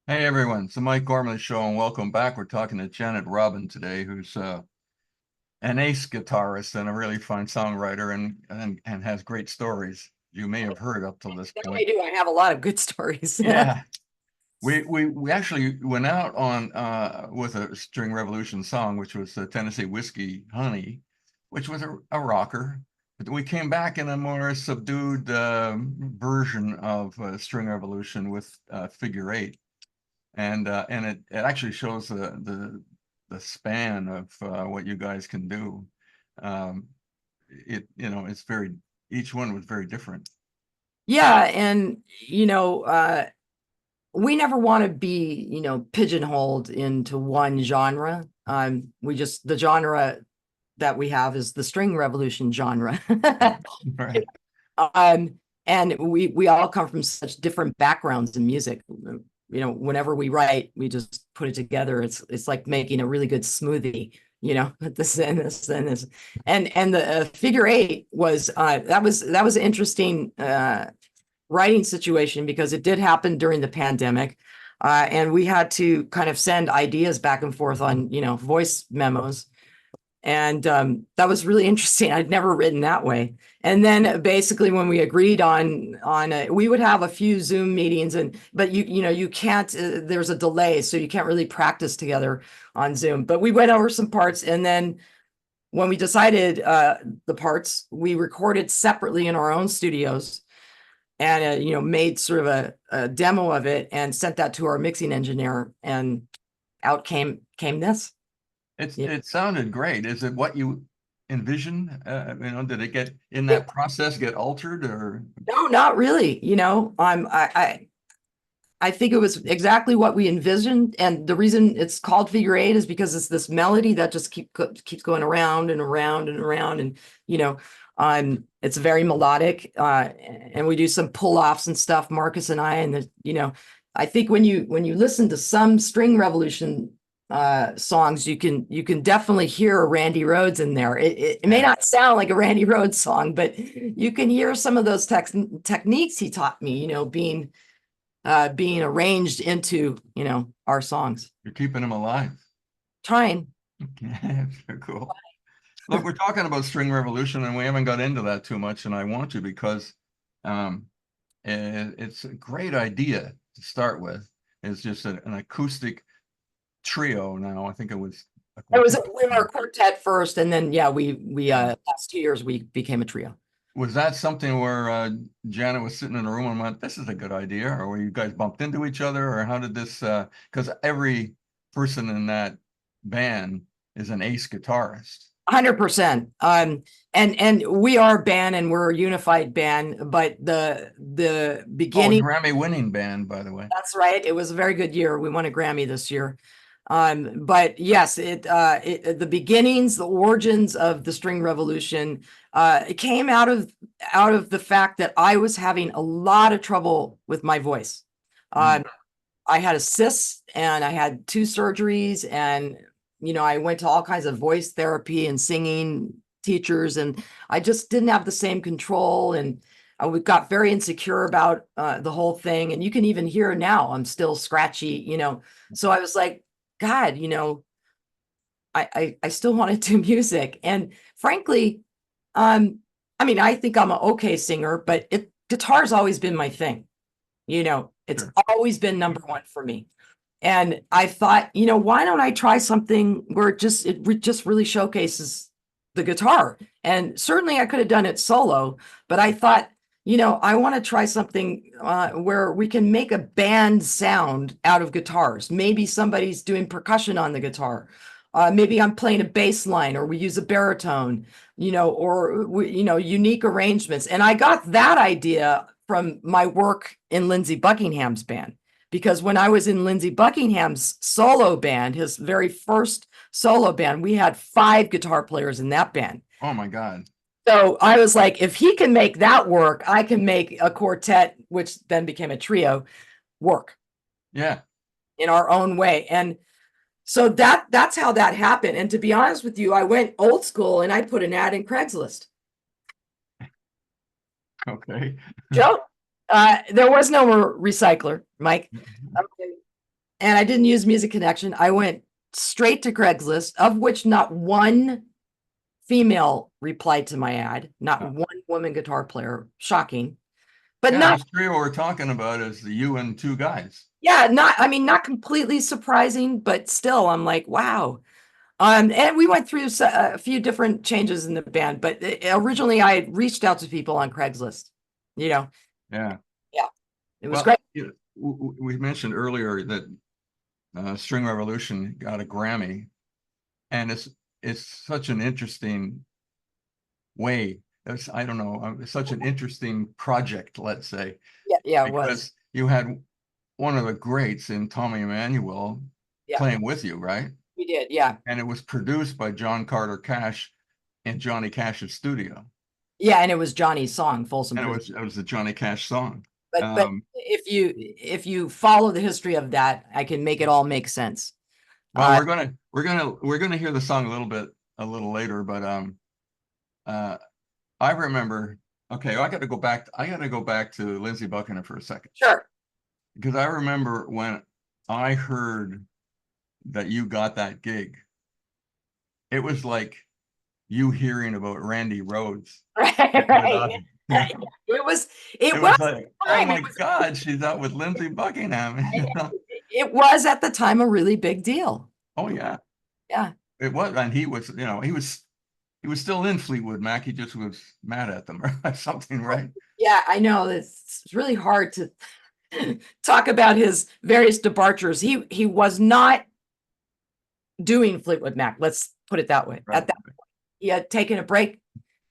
Hey everyone, it's the Mike Gormley Show, and welcome back. We're talking to Janet Robin today, who's an ace guitarist and a really fine songwriter, and has great stories you may have heard up till this I point. do. I have a lot of good stories. Yeah, we actually went out on with a String Revolution song, which was Tennessee Whiskey Honey, which was a rocker. But we came back in a more subdued version of String Revolution with Figure Eight. And it actually shows the span of what you guys can do. Um, it's very, each one was very different. Yeah, and we never want to be, pigeonholed into one genre. We just the genre that we have is the string revolution genre. Right. um, and we all come from such different backgrounds in music. Whenever we write, we just put it together. It's like making a really good smoothie. This and this and this, and the figure eight was that was an interesting writing situation because it did happen during the pandemic, and we had to kind of send ideas back and forth on voice memos, and that was really interesting. I'd never written that way. And then basically when we agreed we would have a few Zoom meetings, but you can't, there's a delay, so you can't really practice together on Zoom. But we went over some parts, and then when we decided the parts, we recorded separately in our own studios, and made sort of a demo of it and sent that to our mixing engineer, and out came this. It sounded great. Is it what you envisioned? Did it get in that process get altered or? No, not really. I think it was exactly what we envisioned, and the reason it's called figure eight is because it's this melody that just keeps going around and around and around, and it's very melodic, and we do some pull-offs and stuff, Marcus and I, and I think when you listen to some String Revolution songs, you can definitely hear a Randy Rhoads in there. It may not sound like a Randy Rhoads song, but you can hear some of those techniques he taught me, being arranged into our songs. You're keeping them alive. Trying. Okay, very cool. Look, we're talking about String Revolution, and we haven't got into that too much, and I want to because um, it's a great idea to start with. It's just an acoustic trio now. I think it was. We were a quartet first, and then we last 2 years we became a trio. Was that something where Janet was sitting in a room and went, "This is a good idea," or were you guys bumped into each other, or how did this? Because every person in that band is an ace guitarist. 100%. And we are a band, and we're a unified band, but the beginning. Grammy winning band, by the way. That's right. It was a very good year. We won a Grammy this year. But yes, the beginnings, the origins of the String Revolution, it came out of the fact that I was having a lot of trouble with my voice. I had a cyst, and I had 2 surgeries, and I went to all kinds of voice therapy and singing teachers, and I just didn't have the same control, and we got very insecure about the whole thing. And you can even hear now I'm still scratchy, so I was like, God, I still want to do music. And frankly, I think I'm an okay singer, but guitar's always been my thing. It's always been number one for me. And I thought, why don't I try something where it just really showcases the guitar? And certainly I could have done it solo, but I thought, I want to try something where we can make a band sound out of guitars. Maybe somebody's doing percussion on the guitar. Maybe I'm playing a bass line, or we use a baritone, unique arrangements. And I got that idea from my work in Lindsey Buckingham's band, because when I was in Lindsey Buckingham's solo band, his very first solo band, we had 5 guitar players in that band. Oh my God. So I was like, if he can make that work, I can make a quartet, which then became a trio, work. Yeah. In our own way. And so that's how that happened. And to be honest with you, I went old school, and I put an ad in Craigslist. Okay. Joe, there was no more recycler, Mike. and I didn't use Music Connection. I went straight to Craigslist, of which not one female replied to my ad, not Oh. one woman guitar player. Shocking, but Yeah, not, this trio we're talking about is you and two guys. yeah, not, I mean, not completely surprising, but still, I'm like, wow. And we went through a few different changes in the band, but originally I had reached out to people on Craigslist, you know. Yeah. Yeah, it was Well, great. you know, we mentioned earlier that String Revolution got a Grammy, and it's such an interesting way. I don't know, it's such an interesting project, let's say, Yeah, yeah, it was. because you had one of the greats in Tommy Emmanuel Yeah, playing with you, right? we did. Yeah, And it was produced by John Carter Cash in Johnny Cash's studio, yeah, and it was Johnny's song, Folsom and Prison. it was a Johnny Cash song. But if you follow the history of that, I can make it all make sense. Well, Uh, we're gonna hear the song a little later, but uh, I remember. Okay, I got to go back. I got to go back to Lindsey Buckingham for a second, sure. because I remember when I heard that you got that gig. It was like you hearing about Randy Rhoads. Right, right. It was it It was was like, oh time. my God, she's out with Lindsey Buckingham. It was at the time a really big deal. Oh yeah, Yeah. it was, and he was, he was still in Fleetwood Mac. He just was mad at them or something, right? Yeah, I know. It's really hard to talk about his various departures. He was not doing Fleetwood Mac. Let's put it that way. Right. At that point, he had taken a break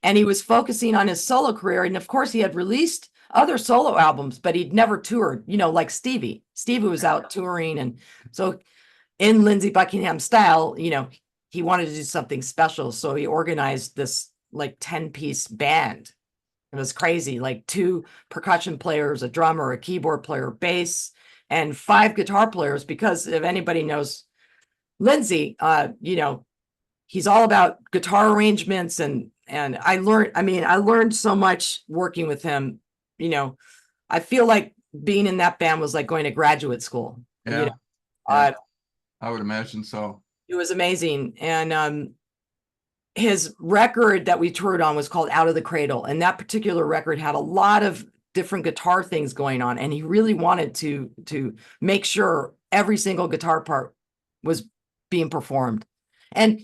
and he was focusing on his solo career. And of course, he had released other solo albums, but he'd never toured, like Stevie. Stevie was out touring. And so in Lindsey Buckingham style, he wanted to do something special. So he organized this like 10-piece band. It was crazy, like 2 percussion players, a drummer, a keyboard player, bass, and 5 guitar players. Because if anybody knows Lindsey, he's all about guitar arrangements, and I learned so much working with him. I feel like being in that band was like going to graduate school. Yeah, Uh, I would imagine so. it was amazing. And his record that we toured on was called Out of the Cradle, and that particular record had a lot of different guitar things going on, and he really wanted to make sure every single guitar part was being performed. And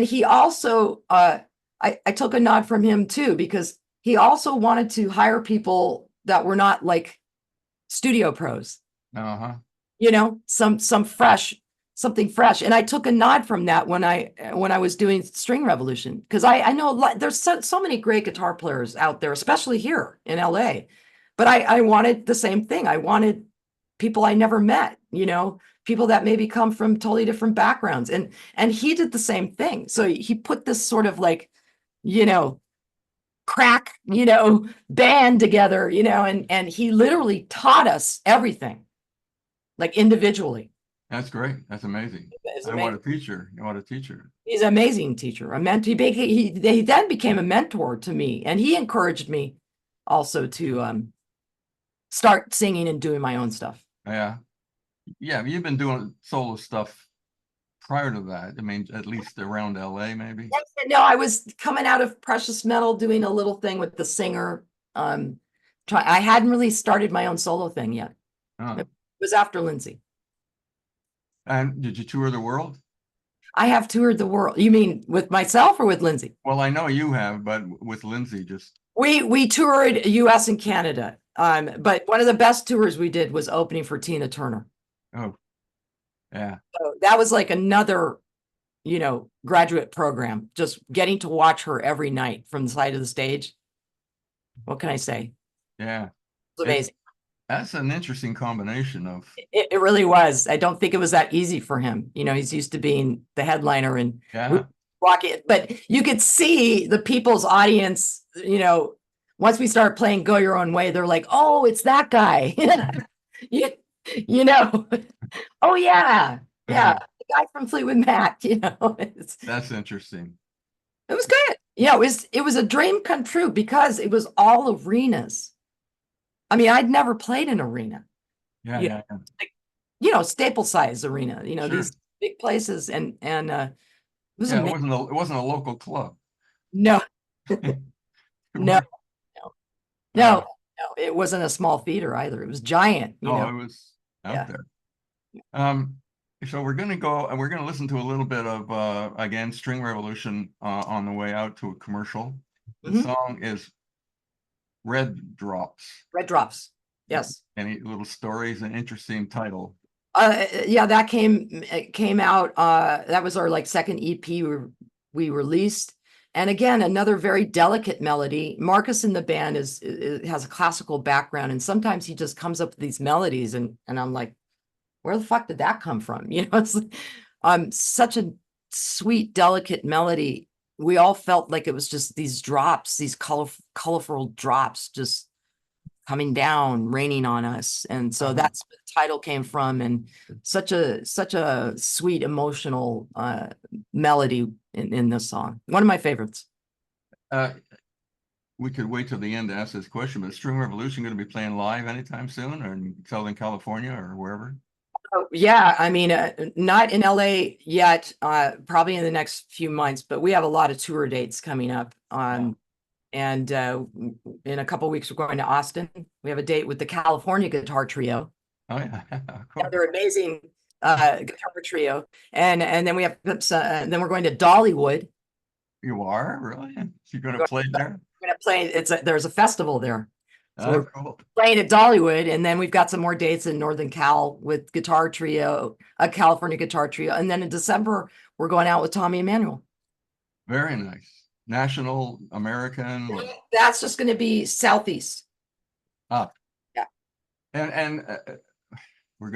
he also I took a nod from him too, because he also wanted to hire people that were not like studio pros, Uh-huh. something fresh. And I took a nod from that when I was doing String Revolution, because I know there's so many great guitar players out there, especially here in LA. But I wanted the same thing. I wanted people I never met, people that maybe come from totally different backgrounds. And he did the same thing. So he put this sort of like, crack, band together, and he literally taught us everything, like individually. That's great. That's amazing. It's I want a amazing. teacher. I want a teacher. He's an amazing teacher. He then became a mentor to me, and he encouraged me also to start singing and doing my own stuff. Yeah. Yeah, you've been doing solo stuff prior to that. I mean, at least around LA, maybe. No, I was coming out of Precious Metal, doing a little thing with the singer. I hadn't really started my own solo thing yet. Oh. It was after Lindsey. And did you tour the world? I have toured the world. You mean with myself or with Lindsey? Well, I know you have, but with Lindsey, just. We toured US and Canada. But one of the best tours we did was opening for Tina Turner. Oh, yeah. So that was like another, graduate program, just getting to watch her every night from the side of the stage. What can I say? Yeah. It's amazing. That's an interesting combination of. It really was. I don't think it was that easy for him. He's used to being the headliner and walking, but you could see the people's audience, once we started playing Go Your Own Way, they're like, oh, it's that guy. Oh yeah. Yeah. The guy from Fleetwood Mac, That's interesting. It was good. It was a dream come true, because it was all arenas. I mean, I'd never played an arena. Yeah. Like staple size arena, Sure. these big places, and it was Yeah, amazing. it wasn't a local club. No, no, Right. no, Uh, no, no, it wasn't a small theater either. It was giant, oh, it was out Yeah. there. Um, so we're gonna go and we're gonna listen to a little bit of again String Revolution on the way out to a commercial. The Mhm. song is Red Drops. Red Drops. Yes. Any little stories? An interesting title. Yeah, that came out. That was our like second EP we released. And again, another very delicate melody. Marcus in the band has a classical background, and sometimes he just comes up with these melodies, and I'm like, where the fuck did that come from? It's such a sweet, delicate melody. We all felt like it was just these drops, these colorful drops, just coming down, raining on us. And so that's where the title came from, and such a sweet, emotional melody in this song. One of my favorites. We could wait till the end to ask this question, but is String Revolution going to be playing live anytime soon, or in Southern California, or wherever? Oh, yeah, I mean, not in LA yet, probably in the next few months, but we have a lot of tour dates coming up. And in a couple of weeks, we're going to Austin. We have a date with the California Guitar Trio. Oh yeah, cool. Yeah, they're amazing guitar trio. And then we have then we're going to Dollywood. You are really? You're going to play there? We're gonna play. There's a festival there. So we're Cool. playing at Dollywood, and then we've got some more dates in Northern Cal with Guitar Trio, a California Guitar Trio, and then in December we're going out with Tommy Emmanuel. Very nice. National, American. That's just going to be Southeast. Ah. Yeah. And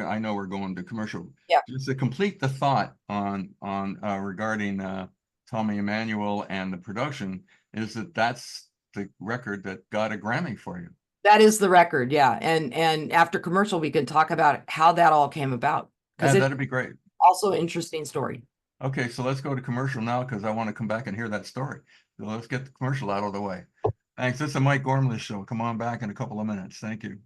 I know we're going to commercial. Yeah. Just to complete the thought on regarding Tommy Emmanuel and the production, is that's the record that got a Grammy for you. That is the record, yeah. And after commercial, we can talk about how that all came about. Yeah, that'd be great. Also, interesting story. Okay, so let's go to commercial now because I want to come back and hear that story. So let's get the commercial out of the way. Thanks. This is the Mike Gormley Show. Come on back in a couple of minutes. Thank you.